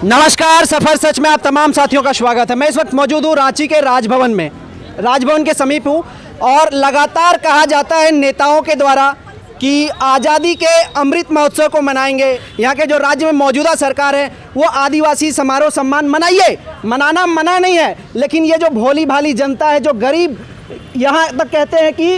नमस्कार, सफर सच में आप तमाम साथियों का स्वागत है। मैं इस वक्त मौजूद हूँ रांची के राजभवन में, राजभवन के समीप हूँ और लगातार कहा जाता है नेताओं के द्वारा कि आज़ादी के अमृत महोत्सव को मनाएंगे। यहाँ के जो राज्य में मौजूदा सरकार है वो आदिवासी समारोह सम्मान मनाइए, मनाना मना नहीं है, लेकिन ये जो भोली भाली जनता है, जो गरीब, यहाँ तक कहते हैं कि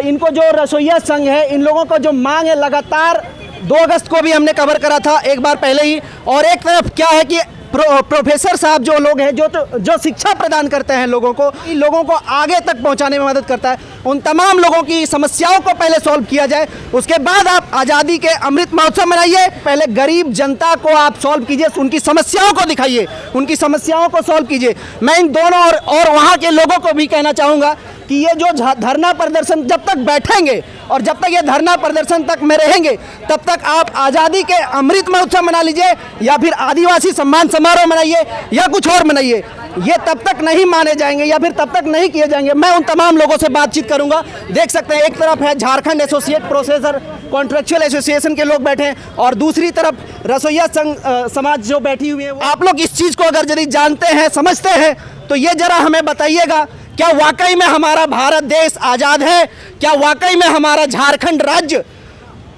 इनको जो रसोइया संघ है, इन लोगों को जो मांग है, लगातार 2 अगस्त को भी हमने कवर करा था एक बार पहले ही। और एक तरफ क्या है कि प्रोफेसर साहब जो लोग हैं, जो शिक्षा प्रदान करते हैं लोगों को आगे तक पहुंचाने में मदद करता है, उन तमाम लोगों की समस्याओं को पहले सॉल्व किया जाए, उसके बाद आप आज़ादी के अमृत महोत्सव मनाइए। पहले गरीब जनता को आप सॉल्व कीजिए, उनकी समस्याओं को दिखाइए, उनकी समस्याओं को सॉल्व कीजिए। मैं इन दोनों और वहाँ के लोगों को भी कहना चाहूँगा कि ये जो धरना प्रदर्शन जब तक बैठेंगे और जब तक ये धरना प्रदर्शन तक में रहेंगे, तब तक आप आज़ादी के अमृत महोत्सव मना लीजिए या फिर आदिवासी सम्मान समारोह मनाइए या कुछ और मनाइए, ये तब तक नहीं माने जाएंगे या फिर तब तक नहीं किए जाएंगे। मैं उन तमाम लोगों से बातचीत करूंगा। देख सकते हैं, एक तरफ है Jharkhand associate professor contractual association के लोग बैठे हैं और दूसरी तरफ रसोइया संघ समाज जो बैठी हुई है। आप लोग इस चीज़ को अगर यदि जानते हैं, समझते हैं, तो ये जरा हमें बताइएगा, क्या वाकई में हमारा भारत देश आज़ाद है? क्या वाकई में हमारा झारखंड राज्य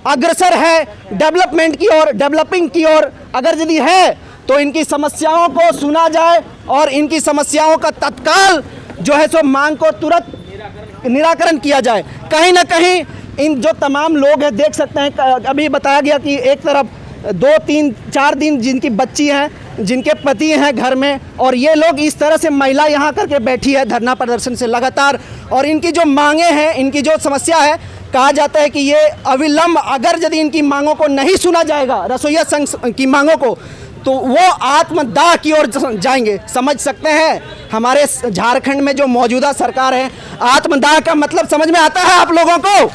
अग्रसर है डेवलपमेंट की ओर, डेवलपिंग की ओर? अगर यदि है तो इनकी समस्याओं को सुना जाए और इनकी समस्याओं का तत्काल जो है सो मांग को तुरंत निराकरण किया जाए। कहीं ना कहीं इन जो तमाम लोग हैं, देख सकते हैं, अभी बताया गया कि एक तरफ 2, 3, 4 दिन जिनकी बच्ची हैं, जिनके पति हैं घर में, और ये लोग इस तरह से महिला यहाँ करके बैठी है धरना प्रदर्शन से लगातार, और इनकी जो मांगे हैं, इनकी जो समस्या है, कहा जाता है कि ये अविलंब अगर यदि इनकी मांगों को नहीं सुना जाएगा, रसोइया संघ की मांगों को, तो वो आत्मदाह की ओर जाएंगे। समझ सकते हैं हमारे झारखंड में जो मौजूदा सरकार है, आत्मदाह का मतलब समझ में आता है आप लोगों को?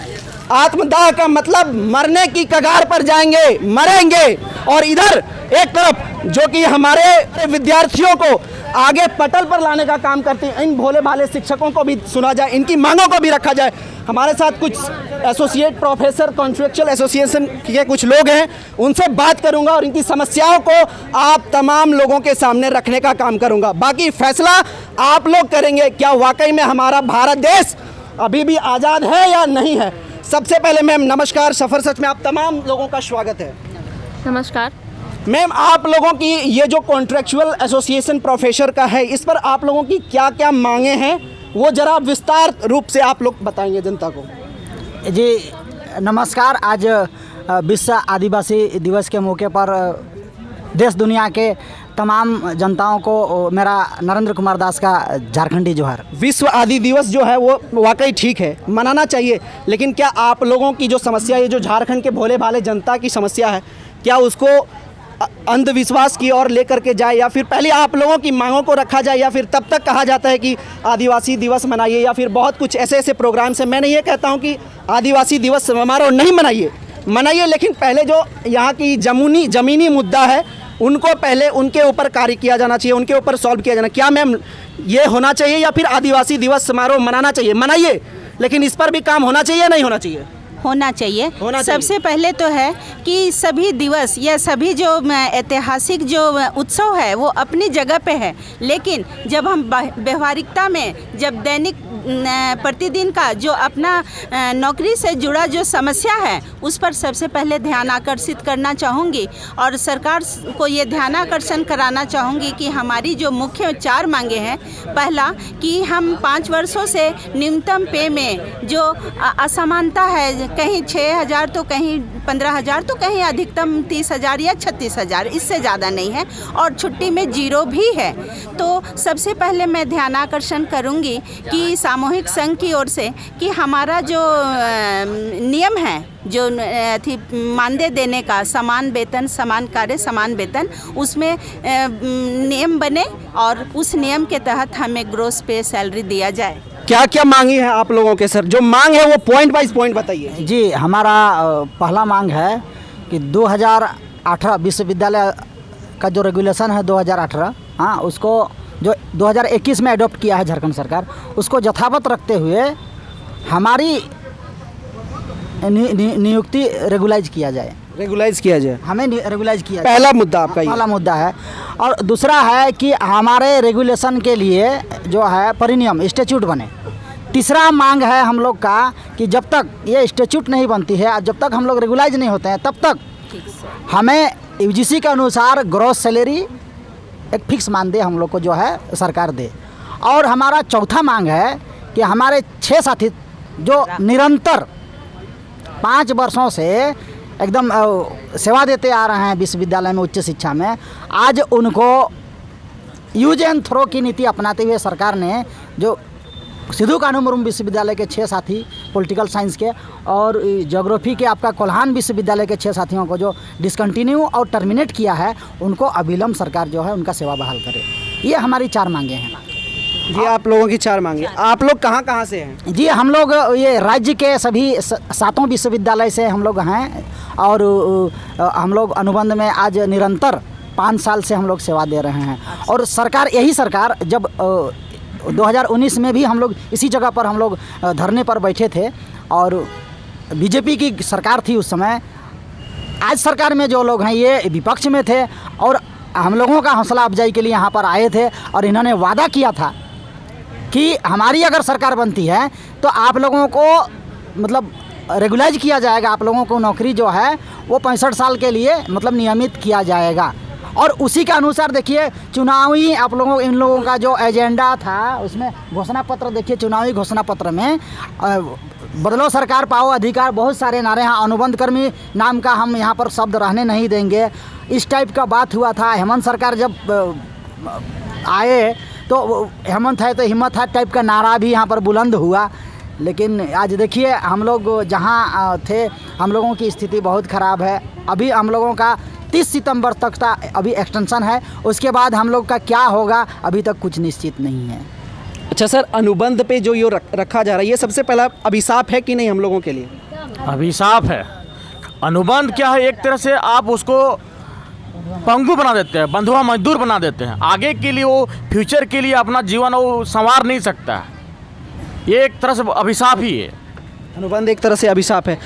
आत्मदाह का मतलब मरने की कगार पर जाएंगे, मरेंगे। और इधर एक तरफ जो कि हमारे विद्यार्थियों को आगे पटल पर लाने का काम करते हैं, इन भोले भाले शिक्षकों को भी सुना जाए, इनकी मांगों को भी रखा जाए। हमारे साथ कुछ एसोसिएट प्रोफेसर कॉन्ट्रेक्चुअल एसोसिएशन के कुछ लोग हैं, उनसे बात करूंगा और इनकी समस्याओं को आप तमाम लोगों के सामने रखने का काम करूंगा। बाकी फैसला आप लोग करेंगे, क्या वाकई में हमारा भारत देश अभी भी आज़ाद है या नहीं है। सबसे पहले मैम नमस्कार, सफ़र सच में आप तमाम लोगों का स्वागत है। नमस्कार मैम, आप लोगों की ये जो कॉन्ट्रेक्चुअल एसोसिएशन प्रोफेसर का है, इस पर आप लोगों की क्या क्या मांगे हैं, वो जरा विस्तार रूप से आप लोग बताएंगे जनता को। जी नमस्कार। आज विश्व आदिवासी दिवस के मौके पर देश दुनिया के तमाम जनताओं को मेरा नरेंद्र कुमार दास का झारखंडी जोहार। विश्व आदि दिवस जो है वो वाकई ठीक है, मनाना चाहिए, लेकिन क्या आप लोगों की जो समस्या है, जो झारखंड के भोले भाले जनता की समस्या है, क्या उसको अंधविश्वास की ओर लेकर के जाए या फिर पहले आप लोगों की मांगों को रखा जाए, या फिर तब तक कहा जाता है कि आदिवासी दिवस मनाइए, या फिर बहुत कुछ ऐसे ऐसे प्रोग्राम्स हैं। मैं नहीं ये कहता हूँ कि आदिवासी दिवस समारोह नहीं मनाइए, लेकिन पहले जो यहाँ की ज़मीनी मुद्दा है, उनको पहले उनके ऊपर कार्य किया जाना चाहिए, उनके ऊपर सॉल्व किया जाना। क्या मैम ये होना चाहिए या फिर आदिवासी दिवस समारोह मनाना चाहिए? मनाइए, लेकिन इस पर भी काम होना चाहिए या नहीं होना चाहिए? होना चाहिए। सबसे पहले तो है कि सभी दिवस या सभी जो ऐतिहासिक जो उत्सव है वो अपनी जगह पे है, लेकिन जब हम व्यवहारिकता में जब दैनिक प्रतिदिन का जो अपना नौकरी से जुड़ा जो समस्या है, उस पर सबसे पहले ध्यान आकर्षित करना चाहूँगी और सरकार को ये ध्यान आकर्षण कराना चाहूँगी कि हमारी जो मुख्य 4 मांगे हैं। पहला कि हम 5 वर्षों से न्यूनतम पे में जो असमानता है, कहीं 6,000 तो कहीं 15,000 तो कहीं अधिकतम 30,000 या 36,000, इससे ज़्यादा नहीं है, और छुट्टी में 0 भी है। तो सबसे पहले मैं ध्यान आकर्षण करूँगी कि सामूहिक संघ की ओर से कि हमारा जो नियम है, जो मानदेय देने का, समान वेतन समान कार्य समान वेतन, उसमें नियम बने और उस नियम के तहत हमें ग्रोस पे सैलरी दिया जाए। क्या क्या मांगी है आप लोगों के सर? जो मांग है वो पॉइंट वाइज पॉइंट बताइए। जी, हमारा पहला मांग है कि 2018 विश्वविद्यालय का जो रेगुलेशन है 2018, हाँ, उसको जो 2021 में अडॉप्ट किया है झारखंड सरकार, उसको यथावत रखते हुए हमारी नियुक्ति रेगुलाइज किया जाए। रेगुलाइज किया जाए, हमें रेगुलाइज किया जाए। पहला मुद्दा आपका ये। पहला मुद्दा है। और दूसरा है कि हमारे रेगुलेशन के लिए जो है परिनियम स्टैट्यूट बने। तीसरा मांग है हम लोग का कि जब तक ये स्टैट्यूट नहीं बनती है, जब तक हम लोग रेगुलाइज नहीं होते हैं, तब तक हमें यूजीसी के अनुसार ग्रॉस सैलरी एक फिक्स मानदेय हम लोग को जो है सरकार दे। और हमारा चौथा मांग है कि हमारे 6 साथी जो निरंतर 5 वर्षों से एकदम सेवा देते आ रहे हैं विश्वविद्यालय में, उच्च शिक्षा में, आज उनको यूज एंड थ्रो की नीति अपनाते हुए सरकार ने जो सिद्धू कानूमरुम विश्वविद्यालय के 6 साथी पॉलिटिकल साइंस के और ज्योग्राफी के आपका कोल्हान विश्वविद्यालय के 6 साथियों को जो डिसकंटिन्यू और टर्मिनेट किया है, उनको अविलंब सरकार जो है उनका सेवा बहाल करे। ये हमारी 4 मांगे हैं। जी, आप लोगों की 4 मांगे। आप लोग कहाँ से हैं? जी, हम लोग ये राज्य के सभी 7 विश्वविद्यालय से हम लोग हैं और हम लोग अनुबंध में आज निरंतर 5 साल से हम लोग सेवा दे रहे हैं। और यही सरकार जब 2019 में भी हम लोग इसी जगह पर हम लोग धरने पर बैठे थे और बीजेपी की सरकार थी उस समय। आज सरकार में जो लोग हैं ये विपक्ष में थे और हम लोगों का हौसला अफजाई के लिए यहाँ पर आए थे और इन्होंने वादा किया था कि हमारी अगर सरकार बनती है तो आप लोगों को मतलब रेगुलाइज किया जाएगा, आप लोगों को नौकरी जो है वो 65 साल के लिए मतलब नियमित किया जाएगा। और उसी के अनुसार देखिए चुनावी आप लोगों इन लोगों का जो एजेंडा था उसमें घोषणा पत्र देखिए, चुनावी घोषणा पत्र में बदलो सरकार पाओ अधिकार, बहुत सारे नारे हैं। अनुबंध कर्मी नाम का हम यहाँ पर शब्द रहने नहीं देंगे, इस टाइप का बात हुआ था। हेमंत सरकार जब आए तो हेमंत है तो हिम्मत है टाइप का नारा भी यहाँ पर बुलंद हुआ। लेकिन आज देखिए हम लोग जहाँ थे हम लोगों की स्थिति बहुत ख़राब है। अभी हम लोगों का 30 सितंबर तक का अभी एक्सटेंशन है, उसके बाद हम लोग का क्या होगा अभी तक कुछ निश्चित नहीं है। अच्छा सर, अनुबंध पे जो ये रखा जा रहा है ये सबसे पहला अभिशाप है कि नहीं हम लोगों के लिए? अभिशाप है। अनुबंध क्या है, एक तरह से आप उसको पंगु बना देते हैं, बंधुआ मजदूर बना देते हैं। आगे के लिए वो फ्यूचर के लिए अपना जीवन वो संवार नहीं सकता है। ये एक तरह से अभिशाप ही है। अनुबंध एक तरह से अभिशाप है।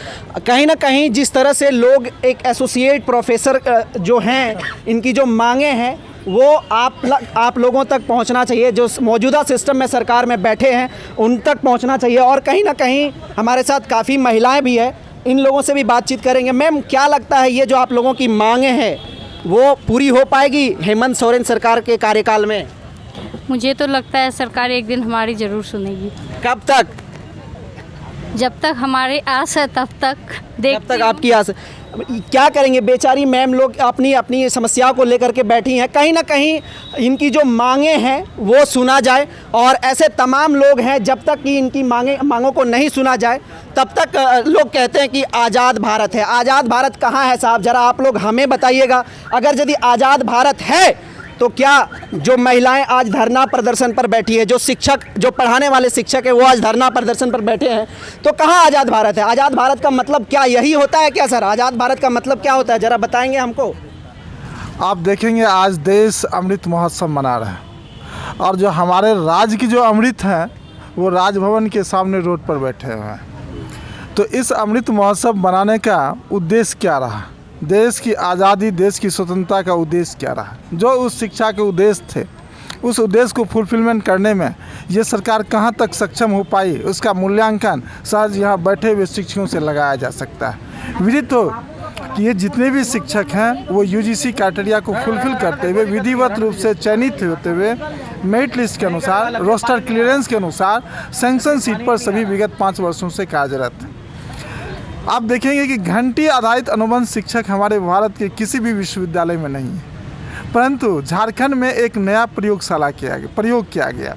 कहीं ना कहीं जिस तरह से लोग एक एसोसिएट प्रोफेसर जो हैं इनकी जो मांगे हैं वो आप लोगों तक पहुंचना चाहिए, जो मौजूदा सिस्टम में सरकार में बैठे हैं उन तक पहुंचना चाहिए। और कहीं ना कहीं हमारे साथ काफ़ी महिलाएं भी हैं, इन लोगों से भी बातचीत करेंगे। मैम, क्या लगता है ये जो आप लोगों की मांगे हैं वो पूरी हो पाएगी हेमंत सोरेन सरकार के कार्यकाल में? मुझे तो लगता है सरकार एक दिन हमारी ज़रूर सुनेगी। कब तक? जब तक हमारी आस है तब तक जब तक आपकी आस। क्या करेंगे बेचारी मैम, लोग अपनी अपनी समस्याओं को लेकर के बैठी हैं। कहीं ना कहीं इनकी जो मांगे हैं वो सुना जाए, और ऐसे तमाम लोग हैं जब तक कि इनकी मांगों को नहीं सुना जाए तब तक लोग कहते हैं कि आज़ाद भारत है। आज़ाद भारत कहाँ है साहब, ज़रा आप लोग हमें बताइएगा। अगर यदि आज़ाद भारत है तो क्या जो महिलाएं आज धरना प्रदर्शन पर बैठी है, जो शिक्षक, जो पढ़ाने वाले शिक्षक है वो आज धरना प्रदर्शन पर बैठे हैं, तो कहाँ आज़ाद भारत है? आज़ाद भारत का मतलब क्या यही होता है क्या सर? आज़ाद भारत का मतलब क्या होता है, ज़रा बताएंगे हमको। आप देखेंगे आज देश अमृत महोत्सव मना रहा है और जो हमारे राज्य की जो अमृत हैं वो राजभवन के सामने रोड पर बैठे हुए हैं। तो इस अमृत महोत्सव मनाने का उद्देश्य क्या रहा? देश की आज़ादी, देश की स्वतंत्रता का उद्देश्य क्या रहा? जो उस शिक्षा के उद्देश्य थे उस उद्देश्य को फुलफिलमेंट करने में ये सरकार कहाँ तक सक्षम हो पाई, उसका मूल्यांकन सहज यहाँ बैठे हुए शिक्षकों से लगाया जा सकता है। विदित हो कि ये जितने भी शिक्षक हैं वो यूजीसी क्राइटेरिया को फुलफिल करते हुए विधिवत रूप से चयनित होते हुए मेरिट लिस्ट के अनुसार, रोस्टर क्लियरेंस के अनुसार सैंक्शन सीट पर सभी विगत 5 वर्षों से कार्यरत हैं। आप देखेंगे कि घंटी आधारित अनुबंध शिक्षक हमारे भारत के किसी भी विश्वविद्यालय में नहीं है, परंतु झारखंड में एक नया प्रयोग किया गया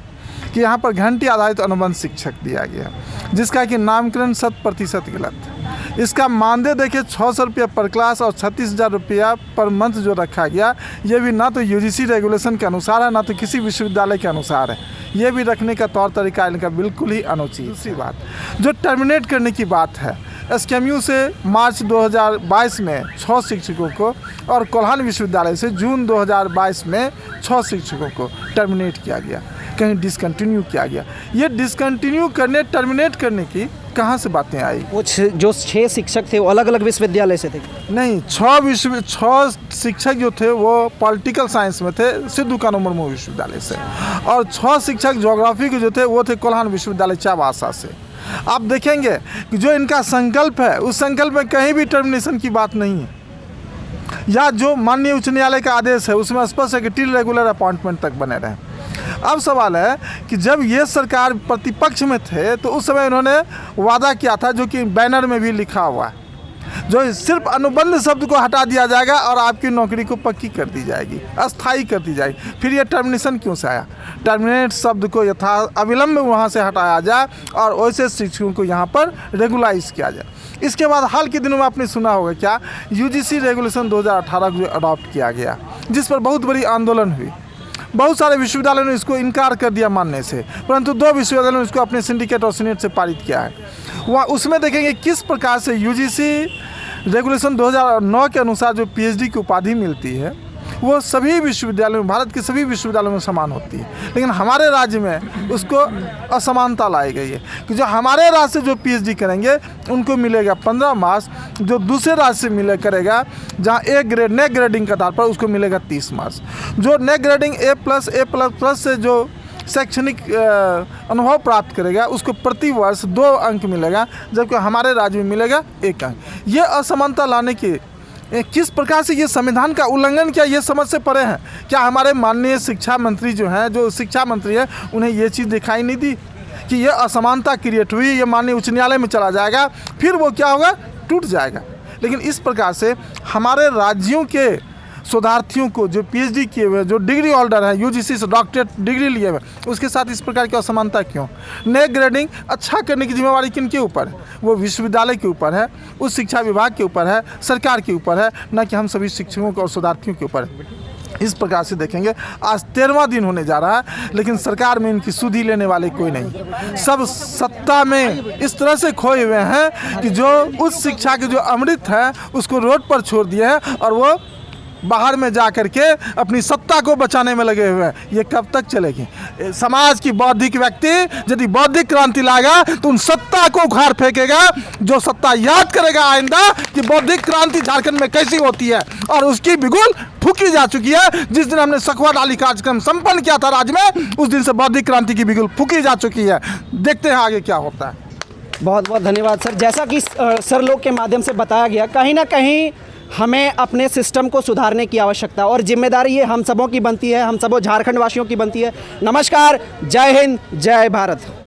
कि यहाँ पर घंटी आधारित अनुबंध शिक्षक दिया गया, जिसका कि नामकरण 100% गलत है। इसका मानदेय देखिए 600 रुपया पर क्लास और 36,000 रुपया पर मंथ जो रखा गया, ये भी ना तो यूजीसी रेगुलेशन के अनुसार है ना तो किसी विश्वविद्यालय के अनुसार है। ये भी रखने का तौर तरीका इनका बिल्कुल ही अनुचित। दूसरी बात जो टर्मिनेट करने की बात है, एसकेएमयू से मार्च 2022 में 6 शिक्षकों को और कोल्हान विश्वविद्यालय से जून 2022 में 6 शिक्षकों को टर्मिनेट किया गया, कहीं डिसकंटिन्यू किया गया। ये डिसकंटिन्यू करने, टर्मिनेट करने की कहाँ से बातें आई? वो जो 6 शिक्षक थे वो अलग अलग विश्वविद्यालय से थे। नहीं, 6 शिक्षक जो थे वो पॉलिटिकल साइंस में थे सिद्धू कानू मुर्मू विश्वविद्यालय से, और 6 शिक्षक ज्योग्राफी के जो थे वो थे कोल्हान विश्वविद्यालय चाबासा से। आप देखेंगे कि जो इनका संकल्प है उस संकल्प में कहीं भी टर्मिनेशन की बात नहीं है, या जो माननीय उच्च न्यायालय का आदेश है उसमें स्पष्ट है कि टिल रेगुलर अपॉइंटमेंट तक बने रहे। अब सवाल है कि जब ये सरकार प्रतिपक्ष में थे तो उस समय उन्होंने वादा किया था, जो कि बैनर में भी लिखा हुआ है, जो सिर्फ अनुबंध शब्द को हटा दिया जाएगा और आपकी नौकरी को पक्की कर दी जाएगी, अस्थाई कर दी जाएगी। फिर ये टर्मिनेशन क्यों से आया? टर्मिनेट शब्द को यथा अविलंब वहाँ से हटाया जाए और वैसे शिक्षकों को यहाँ पर रेगुलाइज किया जाए। इसके बाद हाल के दिनों में आपने सुना होगा क्या, यूजीसी रेगुलेशन 2018 को अडॉप्ट किया गया, जिस पर बहुत बड़ी आंदोलन हुई। बहुत सारे विश्वविद्यालयों ने इसको इनकार कर दिया मानने से, परंतु 2 विश्वविद्यालयों ने इसको अपने सिंडिकेट और सीनेट से पारित किया है। वहाँ उसमें देखेंगे किस प्रकार से यूजीसी रेगुलेशन 2009 के अनुसार जो पीएचडी की उपाधि मिलती है वो सभी विश्वविद्यालयों में, भारत के सभी विश्वविद्यालयों में समान होती है, लेकिन हमारे राज्य में उसको असमानता लाई गई है कि जो हमारे राज्य से जो पीएचडी करेंगे उनको मिलेगा 15 मार्क्स, जो दूसरे राज्य से मिले करेगा जहाँ ए ग्रेड नेक ग्रेडिंग के आधार पर उसको मिलेगा 30 मार्क्स। जो नेक ग्रेडिंग A++ से जो शैक्षणिक अनुभव प्राप्त करेगा उसको प्रति वर्ष 2 अंक मिलेगा, जबकि हमारे राज्य में मिलेगा 1 अंक। ये असमानता लाने की किस प्रकार से ये संविधान का उल्लंघन किया, ये समझ से परे हैं क्या? हमारे माननीय शिक्षा मंत्री जो हैं, जो शिक्षा मंत्री हैं, उन्हें ये चीज़ दिखाई नहीं दी कि ये असमानता क्रिएट हुई, ये माननीय उच्च न्यायालय में चला जाएगा, फिर वो क्या होगा, टूट जाएगा। लेकिन इस प्रकार से हमारे राज्यों के शोधार्थियों को जो पीएचडी किए हुए, जो डिग्री होल्डर है, यूजीसी से डॉक्टरेट डिग्री लिए हुए, उसके साथ इस प्रकार की असमानता क्यों? नेक ग्रेडिंग अच्छा करने की जिम्मेवारी किन के ऊपर है? वो विश्वविद्यालय के ऊपर है, उस शिक्षा विभाग के ऊपर है, सरकार के ऊपर है, न कि हम सभी शिक्षकों और शोधार्थियों के ऊपर है। इस प्रकार से देखेंगे आज 13वां दिन होने जा रहा है, लेकिन सरकार में इनकी सुधि लेने वाले कोई नहीं। सब सत्ता में इस तरह से खोए हुए हैं कि जो उस शिक्षा के जो अमृत है उसको रोड पर छोड़ दिए हैं और वो बाहर में जा कर के अपनी सत्ता को बचाने में लगे हुए हैं। ये कब तक चलेगी? समाज की बौद्धिक व्यक्ति यदि बौद्धिक क्रांति लाएगा तो उन सत्ता को उखाड़ फेंकेगा, जो सत्ता याद करेगा आइंदा कि बौद्धिक क्रांति झारखंड में कैसी होती है, और उसकी बिगुल फूकी जा चुकी है। जिस दिन हमने सखुआ डाली कार्यक्रम संपन्न किया था राज्य में, उस दिन से बौद्धिक क्रांति की बिगुल फूकी जा चुकी है। देखते हैं आगे क्या होता है। बहुत बहुत धन्यवाद सर। जैसा कि सर लोग के माध्यम से बताया गया, कहीं ना कहीं हमें अपने सिस्टम को सुधारने की आवश्यकता और जिम्मेदारी ये हम सबों की बनती है, हम सबों झारखंड वासियों की बनती है। नमस्कार, जय हिंद, जय भारत।